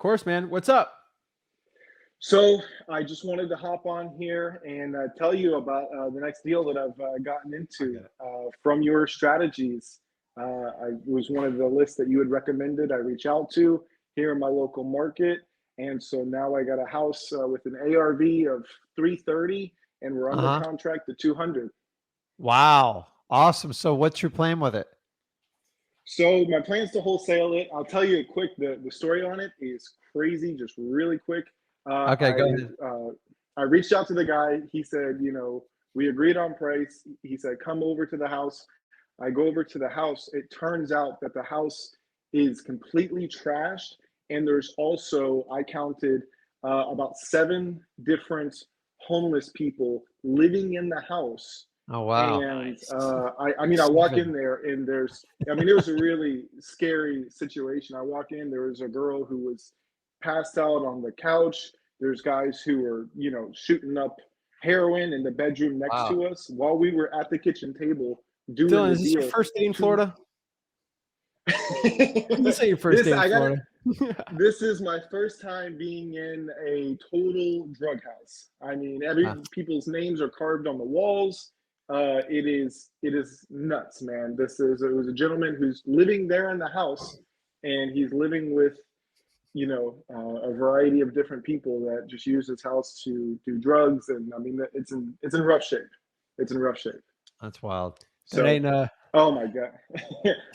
course, man. What's up? So I just wanted to hop on here and tell you about the next deal that I've gotten I into get it. from your strategies. I was one of the lists that you had recommended. I reach out to here in my local market, and so now I got a house with an ARV of 330, and we're under Uh-huh. contract to 200. Wow. Awesome. So what's your plan with it? So my plans to wholesale it. I'll tell you a quick. The story on it is crazy. Just really quick. Uh, Okay, go I ahead. uh, I reached out to the guy. He said, we agreed on price. He said, come over to the house. I go over to the house. It turns out that the house is completely trashed, and there's also I counted about seven different homeless people living in the house. Oh, wow. And Nice. I mean, I walk in Seven. there and I mean, it was a really scary situation. I walk in, there was a girl who was passed out on the couch. There's guys who were, shooting up heroin in the bedroom next Wow. to us while we were at the kitchen table doing Dylan, the is this your deal. first day in To Florida? This ain't your first this, day in I got it. Florida. This is my first time being in a total drug house. I mean, Ah, people's names are carved on the walls. It is nuts, man. It was a gentleman who's living there in the house, and he's living with a variety of different people that just use his house to do drugs. And I mean, it's in rough shape. It's in rough shape. that's wild. That So, ain't oh my God.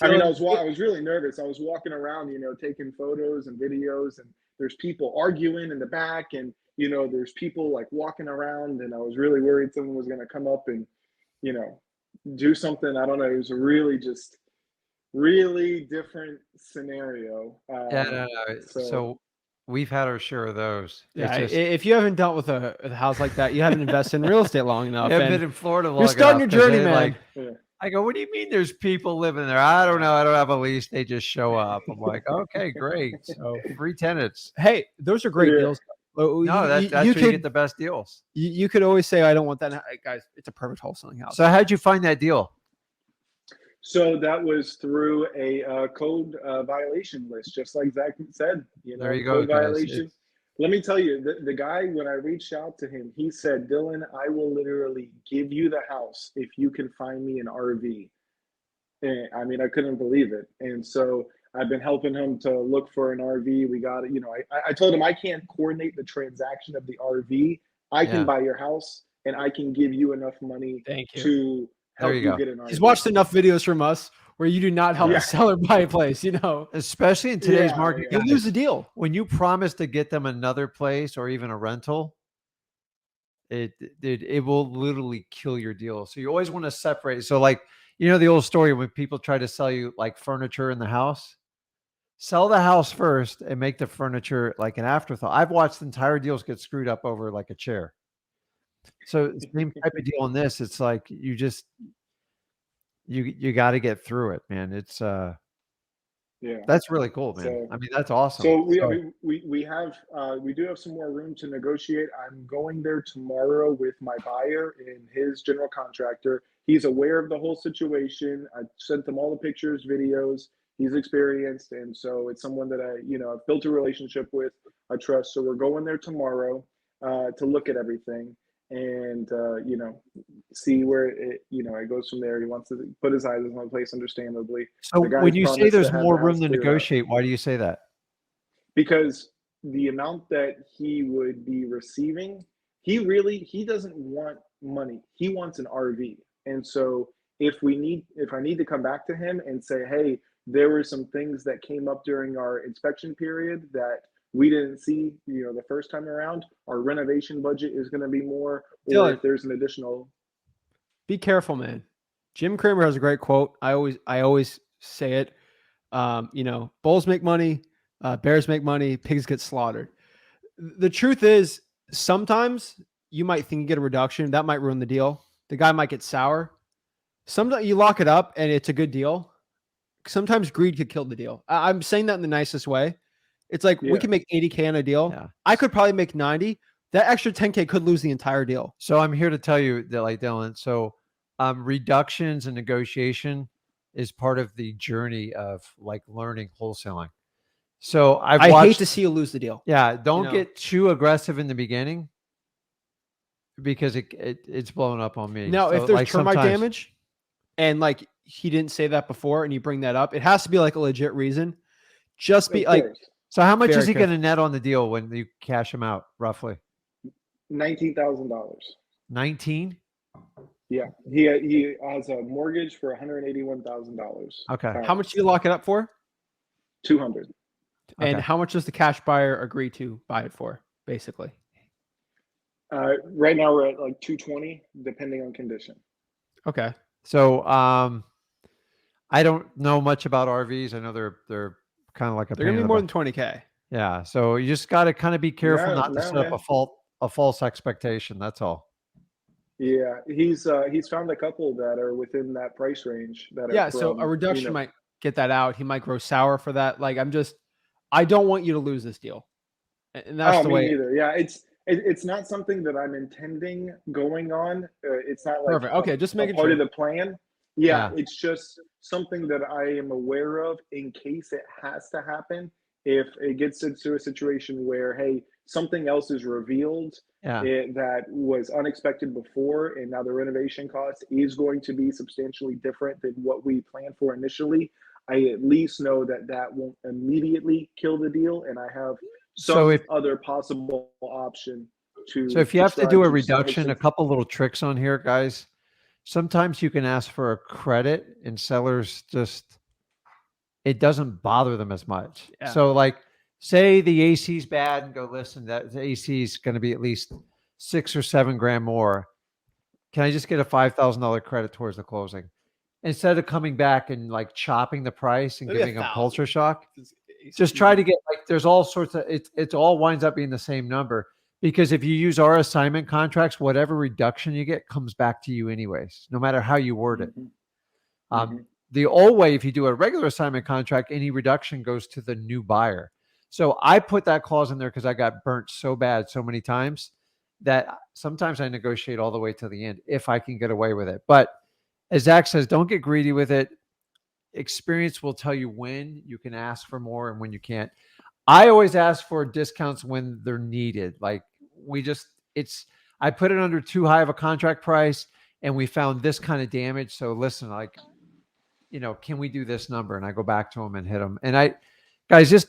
I mean, Dylan. I was really nervous. I was walking around, taking photos and videos, and there's people arguing in the back, and there's people like walking around, and I was really worried someone was going to come up and, you know, do something. I don't know. It was a really different scenario. Yeah, no, no. So So we've had our share of those. Yeah, It's just If you haven't dealt with a house like that, you haven't invested in real estate long you enough, haven't been and in Florida you're long starting enough your because journey, they man. yeah. I go, what do you mean there's people living there? I don't know. I don't have a lease. They just show up. I'm like, okay, great. So free tenants. Hey, those are great Yeah. deals. Oh, No, that's where you get the best deals. you could always say, I don't want that. Hey, guys, it's a perfect wholesaling house. So how'd you find that deal? So that was through a code violation list, just like Zach said. There you go, Code guys. violation. Let me tell you, the guy, when I reached out to him, he said, Dylan, I will literally give you the house if you can find me an RV. And I mean, I couldn't believe it. And so I've been helping him to look for an RV. We got it. I told him I can't coordinate the transaction of the RV. I can Yeah. buy your house, and I can give you enough money Thank you. to There help you you go. get an RV. He's watched enough videos from us where you do not help Yeah. a seller buy a place. Especially in today's Yeah, market, You guys, lose the deal. when you promise to get them another place or even a rental, it will literally kill your deal. So you always want to separate. So like, the old story when people try to sell you like furniture in the house, sell the house first and make the furniture like an afterthought. I've watched entire deals get screwed up over like a chair. So same type of deal on this. It's like you got to get through it, man. It's yeah. that's really cool, man. So, I mean, that's awesome. so we do have some more room to negotiate. I'm going there tomorrow with my buyer and his general contractor. He's aware of the whole situation. I sent them all the pictures, videos. He's experienced, and so it's someone that I've built a relationship with. I trust. So we're going there tomorrow to look at everything and see where it goes from there. He wants to put his eyes on the place, understandably. So The when guy's you say promised to there's have more the room house to cleared out. negotiate, why do you say that? Because the amount that he would be receiving, he doesn't want money. He wants an RV. And so if I need to come back to him and say, hey, there were some things that came up during our inspection period that we didn't see, the first time around, our renovation budget is going to be more, or Dylan, if there's an additional. be careful, man. Jim Cramer has a great quote. I always say it. Bulls make money, bears make money, pigs get slaughtered. The truth is, sometimes you might think you get a reduction. That might ruin the deal. The guy might get sour. Sometimes you lock it up and it's a good deal. Sometimes greed could kill the deal. I'm saying that in the nicest way. It's like we Yeah. can make 80K on a deal. Yeah. I could probably make 90. That extra 10K could lose the entire deal. So I'm here to tell you that, like Dylan, so reductions and negotiation is part of the journey of like learning wholesaling. So I've I watched, hate to see you lose the deal. yeah, don't know? get too aggressive in the beginning because it's blowing up on me. Now, So if there's like termite sometimes, damage and like he didn't say that before and you bring that up, it has to be like a legit reason. Just be Of like, course. so how much Very is he going to careful. net on the deal when you cash him out roughly? $19,000. 19? Yeah, he has a mortgage for $181,000. Okay. how much do you lock it up for? 200. And Okay. how much does the cash buyer agree to buy it for, basically? Right now we're at like 220, depending on condition. Okay. So I don't know much about RVs. I know they're kind of like a They're pain gonna in be the more butt. than 20K. Yeah. So you just got to kind of be careful not to No, set up man. a false expectation. That's all. Yeah, he's found a couple that are within that price range that are Yeah, so a from, reduction might get that out. He might grow sour for that. Like I don't want you to lose this deal. And that's Oh, the me way. neither. Yeah, it's not something that I'm intending going on. It's not like Perfect. Okay, just a making part sure. of the plan. Yeah, Yeah. it's just something that I am aware of in case it has to happen. If it gets into a situation where, hey, something else is revealed Yeah. that was unexpected before, and now the renovation cost is going to be substantially different than what we planned for initially, I at least know that that won't immediately kill the deal, and I have So some other possible option so to if you have to try do a to salvage reduction, some. a couple little tricks on here, guys. Sometimes you can ask for a credit and sellers just, it doesn't bother them as much. Yeah. So like say the AC's bad and go, listen, that the AC is going to be at least 6 or 7 grand more. Can I just get a $5,000 credit towards the closing? Instead of coming back and like chopping the price and Maybe giving them 1,000. culture shock, just try to get like, there's all sorts of, it's all winds up being the same number. Because if you use our assignment contracts, whatever reduction you get comes back to you anyways, no matter how you word it. The old way, if you do a regular assignment contract, any reduction goes to the new buyer. So I put that clause in there because I got burnt so bad so many times that sometimes I negotiate all the way to the end if I can get away with it. But as Zach says, don't get greedy with it. Experience will tell you when you can ask for more and when you can't. I always ask for discounts when they're needed. Like I put it under too high of a contract price and we found this kind of damage. So listen, like, can we do this number? And I go back to them and hit them. And guys, just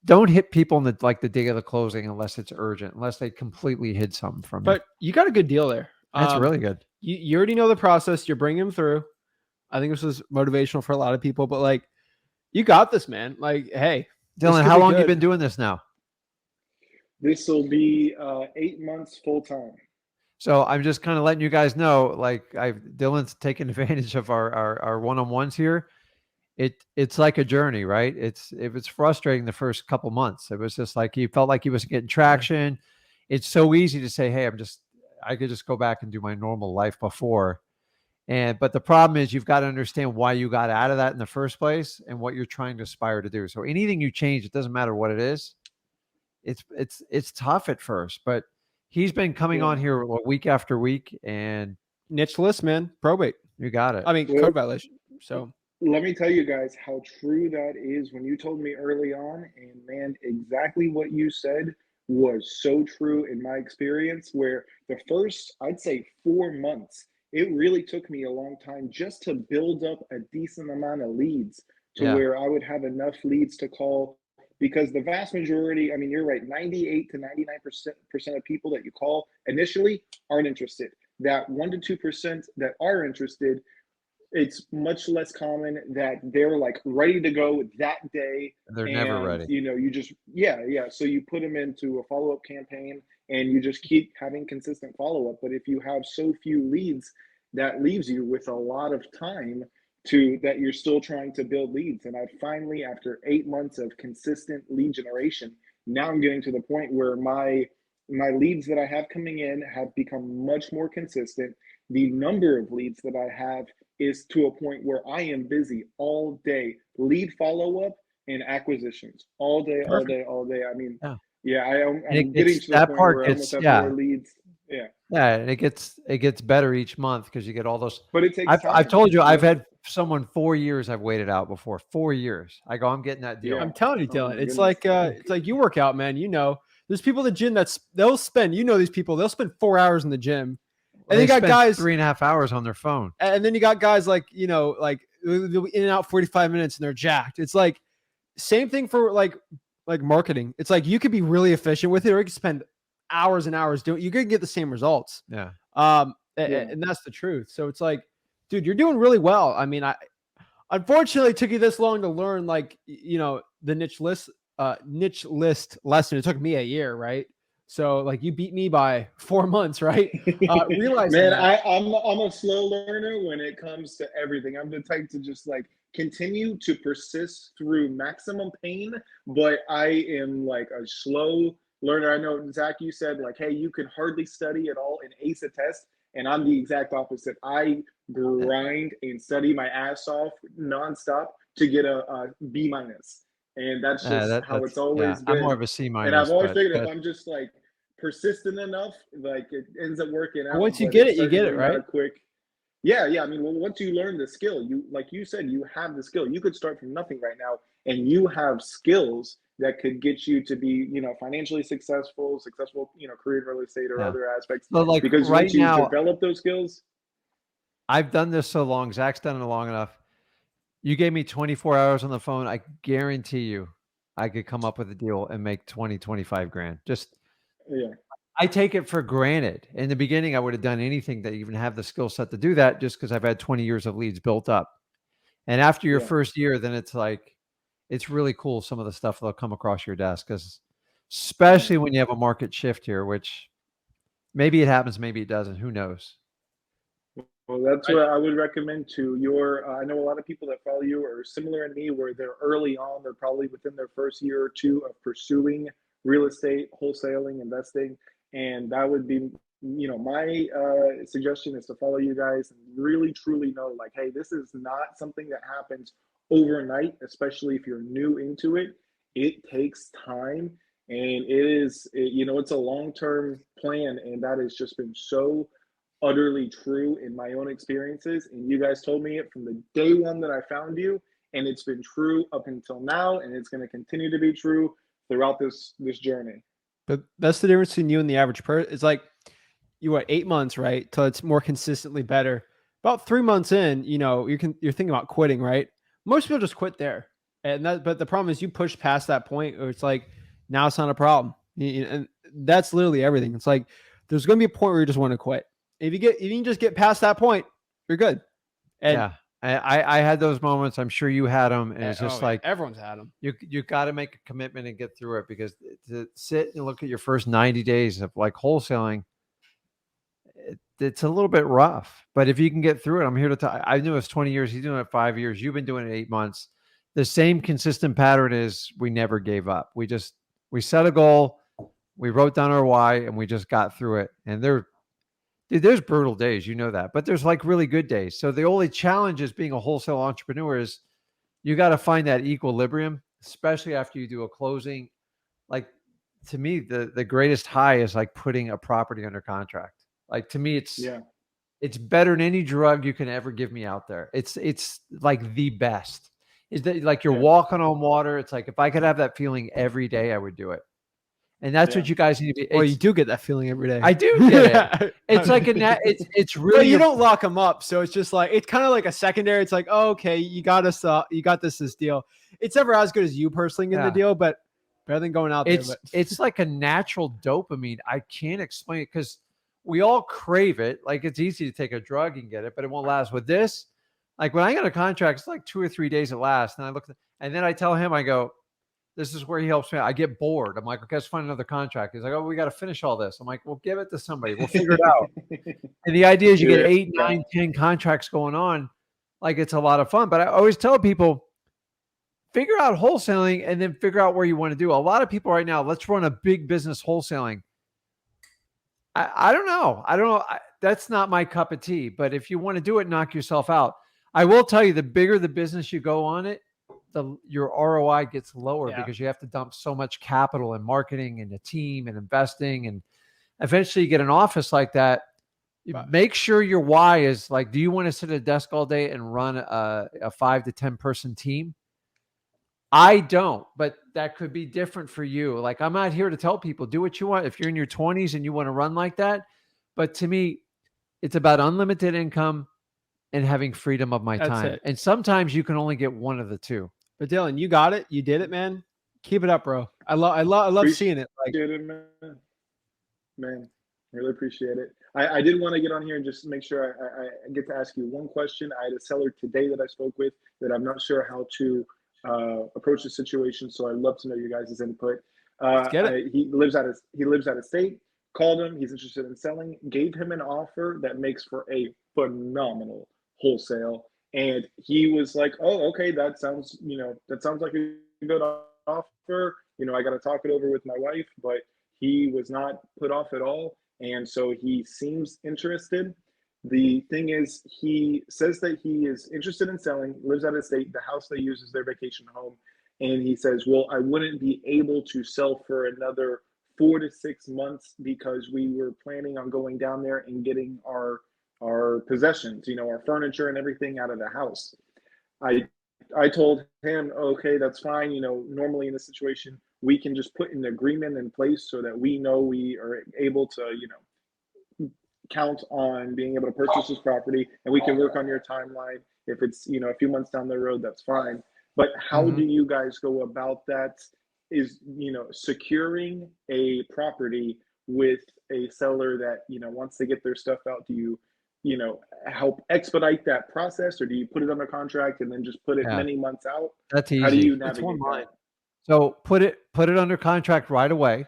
don't hit people in the day of the closing unless it's urgent, unless they completely hid something from you. But you got a good deal there. That's really good. You already know the process. You're bringing them through. I think this was motivational for a lot of people, but like, you got this, man. Like, hey, Dylan, how long you been doing this now? This will be 8 months full time. So I'm just kind of letting you guys know, like Dylan's taking advantage of our one-on-ones here. It's like a journey, right? It was frustrating the first couple months. It was just like he felt like he wasn't getting traction. It's so easy to say, hey, I could just go back and do my normal life before. But the problem is you've got to understand why you got out of that in the first place and what you're trying to aspire to do. So anything you change, it doesn't matter what it is. It's tough at first, but he's been coming on here week after week and niche list, man. Probate. You got it. I mean, code violation. So let me tell you guys how true that is. When you told me early on, and man, exactly what you said was so true in my experience, where the first, I'd say 4 months, it really took me a long time just to build up a decent amount of leads to where I would have enough leads to call. Because the vast majority, I mean, you're right, 98 to 99% of people that you call initially aren't interested. That 1% to 2% that are interested, it's much less common that they're like ready to go that day. They're never ready. You just, So you put them into a follow-up campaign and you just keep having consistent follow-up. But if you have so few leads, that leaves you with a lot of time that you're still trying to build leads. And I finally, after 8 months of consistent lead generation, now I'm getting to the point where my leads that I have coming in have become much more consistent. The number of leads that I have is to a point where I am busy all day, lead follow-up and acquisitions all day. I mean, I'm getting to the point where I almost have more leads. Yeah, and it gets better each month because you get all those. But it takes time. I've told you I've had someone 4 years I've waited out before. 4 years. I go, I'm getting that deal. Yeah. I'm telling you, Oh Dylan. my It's goodness. like you work out, man. You know, there's people at the gym they'll spend. You know, these people they'll spend 4 hours in the gym, and They you got spend guys 3.5 hours on their phone. and then you got guys like they'll be in and out 45 minutes and they're jacked. It's like same thing for like marketing. It's like you could be really efficient with it, or you could spend hours and hours doing. You could get the same results. Yeah. And that's the truth. So it's like, dude, you're doing really well. I mean, I unfortunately it took you this long to learn the niche list lesson. It took me a year, right? So like you beat me by 4 months, right? Realizing Man, that. I'm a slow learner when it comes to everything. I'm the type to just like continue to persist through maximum pain, but I am like a slow learner. I know, Zach, you said like, hey, you can hardly study at all and ace a test. And I'm the exact opposite. I grind and study my ass off nonstop to get a B minus. And that's just how it's always I'm more been. of a C And I've minus. always figured if I'm just like persistent enough, like it ends up working out. Once you but get it's it, you get it, certainly right? not quick. Yeah. I mean, well, once you learn the skill, you like you said, you have the skill. You could start from nothing right now, and you have skills that could get you to be, financially successful, career in real estate or Yeah. other aspects. So like Because right once you now, develop those skills, I've done this so long. Zach's done it long enough. You gave me 24 hours on the phone. I guarantee you I could come up with a deal and make 20, 25 grand. Just, yeah, I take it for granted. In the beginning, I would have done anything to even have the skill set to do that just because I've had 20 years of leads built up. And after your yeah. first year, then it's like, it's really cool. Some of the stuff that'll come across your desk, because especially when you have a market shift here, which maybe it happens, maybe it doesn't. Who knows? Well, that's what I would recommend to your. I know a lot of people that follow you are similar to me, where they're early on. They're probably within their first year or two of pursuing real estate, wholesaling, investing, and that would be, my suggestion is to follow you guys and really truly know, like, hey, this is not something that happens overnight, especially if you're new into it. It takes time, and it's a long-term plan, and that has just been so utterly true in my own experiences. And you guys told me it from the day one that I found you, and it's been true up until now, and it's going to continue to be true throughout this journey. But that's the difference between you and the average person. It's like you 8 months, right? Till it's more consistently better. About 3 months in, you're thinking about quitting, right? Most people just quit there. But the problem is you push past that point where it's like, now it's not a problem. And that's literally everything. It's like, there's going to be a point where you just want to quit. If you can just get past that point, you're good. And yeah. I had those moments. I'm sure you had them. And it's just like, everyone's had them. You got to make a commitment and get through it, because to sit and look at your first 90 days of like wholesaling, it's a little bit rough. But if you can get through it, I'm here to tell. I knew it's 20 years. He's doing it 5 years. You've been doing it 8 months. The same consistent pattern is we never gave up. We set a goal, we wrote down our why, and we just got through it. And there's brutal days, that, but there's like really good days. So the only challenge is being a wholesale entrepreneur is you got to find that equilibrium, especially after you do a closing. Like, to me, the greatest high is like putting a property under contract. Like, to me, it's better than any drug you can ever give me out there. It's like the best. Is that like you're walking on water? It's like, if I could have that feeling every day, I would do it. And that's what you guys need to be. Well, you do get that feeling every day. I do get it. It's like it's really. But you don't lock them up, so it's just like, it's kind of like a secondary. It's like, oh, okay, you got us. You got this deal. It's never as good as you personally in the deal, but better than going out there. It's like a natural dopamine. I can't explain it, because we all crave it. Like, it's easy to take a drug and get it, but it won't last. With this, like when I got a contract, it's like 2 or 3 days it lasts, and I look, and then I tell him, I go, this is where he helps me. I get bored. I'm like, okay, let's find another contract. He's like, oh, we got to finish all this. I'm like, well, give it to somebody. We'll figure it out. And the idea is you get 8, 9, 10 contracts going on. Like, it's a lot of fun. But I always tell people, figure out wholesaling and then figure out where you want to do. A lot of people right now, let's run a big business wholesaling. I don't know. That's not my cup of tea. But if you want to do it, knock yourself out. I will tell you, the bigger the business you go on it, your ROI gets lower, because you have to dump so much capital in marketing and a team and investing. And eventually you get an office like that, Make sure your why is like, do you want to sit at a desk all day and run a 5 to 10 person team? I don't, but that could be different for you. Like, I'm not here to tell people do what you want. If you're in your 20s and you want to run like that, but to me, it's about unlimited income and having freedom of my That's time. it. And sometimes you can only get one of the two. But Dylan, you got it. You did it, man. Keep it up, bro. I love seeing it. Like, Appreciate it, man. Really appreciate it. I did want to get on here and just make sure I get to ask you one question. I had a seller today that I spoke with that I'm not sure how to approach the situation, so I'd love to know your guys' input. let's get it. He lives out of state. Called him. He's interested in selling. Gave him an offer that makes for a phenomenal wholesale, and he was like, "Oh, okay, that sounds like a good offer. I got to talk it over with my wife," but he was not put off at all, and so he seems interested. The thing is, he says that he is interested in selling, lives out of state. The house they use is their vacation home. And he says, well, I wouldn't be able to sell for another 4 to 6 months because we were planning on going down there and getting our possessions, our furniture and everything out of the house. I told him, okay, that's fine. Normally in this situation, we can just put an agreement in place so that we know we are able to, count on being able to purchase this property, and we can work on your timeline. If it's, a few months down the road, that's fine. But how do you guys go about that? Is, securing a property with a seller that, once they get their stuff out, do you, help expedite that process, or do you put it under contract and then just put it many months out? That's easy. How do you It's navigate one line. that? So put it under contract right away.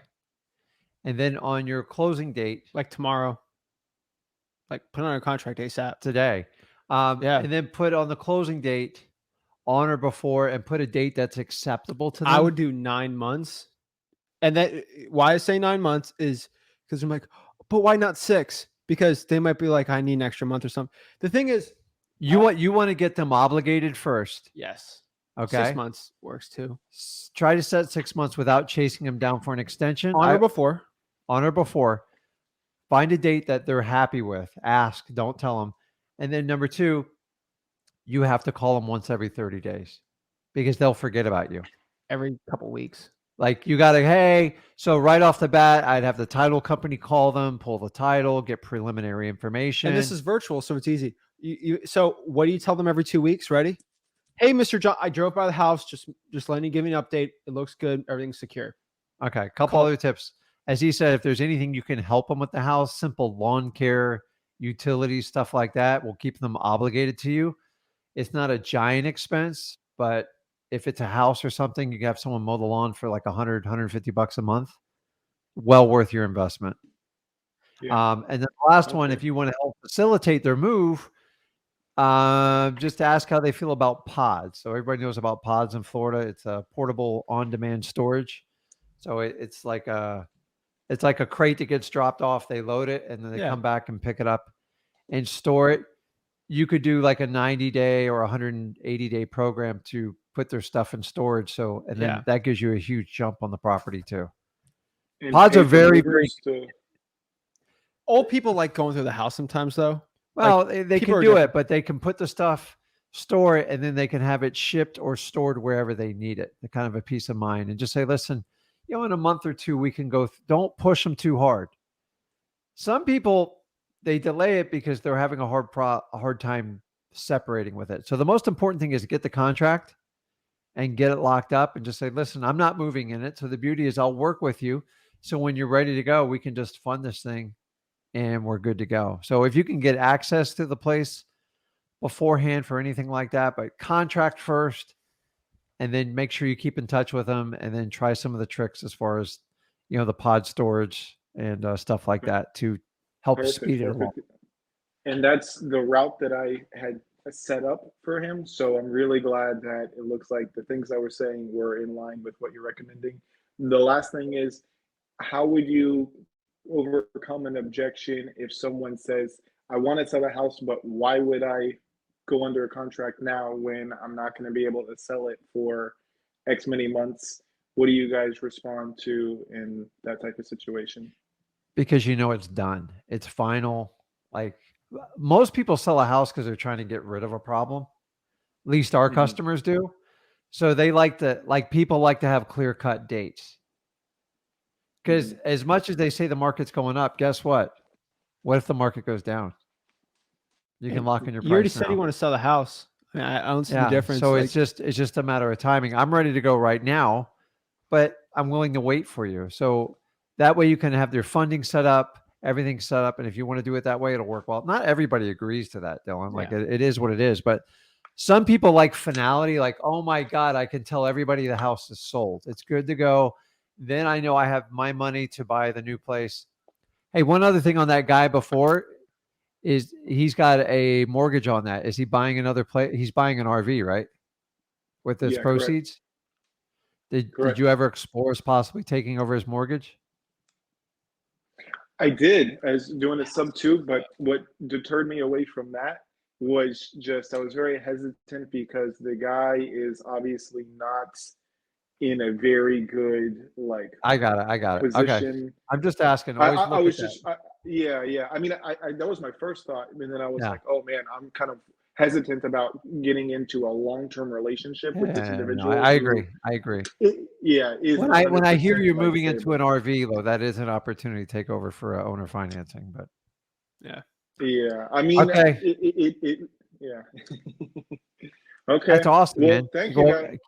And then on your closing date, Like tomorrow. Like put on a contract ASAP. today, and then put on the closing date on or before, and put a date that's acceptable to them. I would do 9 months. And that why I say 9 months is because I'm like, but why not 6? Because they might be like, I need an extra month or something. The thing is, you want to get them obligated first. yes. Okay. 6 months works too. Try to set 6 months without chasing them down for an extension. On or before. On or before. Find a date that they're happy with. Ask, don't tell them. And then number 2, you have to call them once every 30 days because they'll forget about you. Every couple weeks. Like you got to, hey, so right off the bat, I'd have the title company call them, pull the title, get preliminary information. And this is virtual, so it's easy. So what do you tell them every 2 weeks? Ready? Hey, Mr. John, I drove by the house. Just letting you give me an update. It looks good. Everything's secure. Okay. A couple other tips. As he said, if there's anything you can help them with the house, simple lawn care, utilities, stuff like that will keep them obligated to you. It's not a giant expense, but if it's a house or something, you can have someone mow the lawn for like $100-$150 a month. Well worth your investment. Yeah. And then the last one, if you want to help facilitate their move, just ask how they feel about pods. So everybody knows about pods in Florida. It's a portable on-demand storage. So it's like a crate that gets dropped off. They load it and then they come back and pick it up and store it. You could do like a 90-day or 180-day program to put their stuff in storage. So, and then that gives you a huge jump on the property too. And Pods are very, very. Old people like going through the house sometimes, though. Well, they can do it, but they can put the stuff, store it, and then they can have it shipped or stored wherever they need it. The kind of a peace of mind, and just say, listen, in a month or 2, we can go. Don't push them too hard. Some people, they delay it because they're having a hard time separating with it. So the most important thing is to get the contract and get it locked up and just say, listen, I'm not moving in it. So the beauty is I'll work with you. So when you're ready to go, we can just fund this thing and we're good to go. So if you can get access to the place beforehand for anything like that, but contract first and then make sure you keep in touch with them and then try some of the tricks as far as, the pod storage and stuff like that to help speed it along. And that's the route that I had set up for him. So I'm really glad that it looks like the things I was saying were in line with what you're recommending. The last thing is, how would you overcome an objection if someone says, I want to sell a house, but why would I go under a contract now when I'm not going to be able to sell it for X many months? What do you guys respond to in that type of situation? Because it's done. It's final. Like most people sell a house because they're trying to get rid of a problem. At least our Mhm. customers do. So they people like to have clear cut dates. Because as much as they say the market's going up, guess what? What if the market goes down? You can lock in your You already price said you now. want to sell the house. I mean, I don't see the Yeah. difference. So Like, it's just a matter of timing. I'm ready to go right now, but I'm willing to wait for you. So that way you can have your funding set up, everything set up. And if you want to do it that way, it'll work well. Not everybody agrees to that, Dylan. Like Yeah. it is what it is. But some people like finality, like, oh my God, I can tell everybody the house is sold. It's good to go. Then I know I have my money to buy the new place. Hey, one other thing on that guy before is he's got a mortgage on that. Is he buying another place? He's buying an RV, right? With his Yeah, correct. proceeds? Did Correct. you ever explore as possibly taking over his mortgage? I did. I was doing a sub two, but what deterred me away from that was just I was very hesitant because the guy is obviously not in a very good like I got it. I got it. Okay. position. I'm just asking. I, Always I, I look at was that. just yeah. I mean, I that was my first thought, and then I was Yeah. like, oh man, I'm kind of hesitant about getting into a long-term relationship with this Yeah, no, individual. I who, agree. I agree. is When I hear 100% you're like moving into stable. an RV, though, that is an opportunity to take over for owner financing. But yeah. Yeah, I mean, okay, yeah. Okay. that's awesome, Well, man. thank you, Go guys.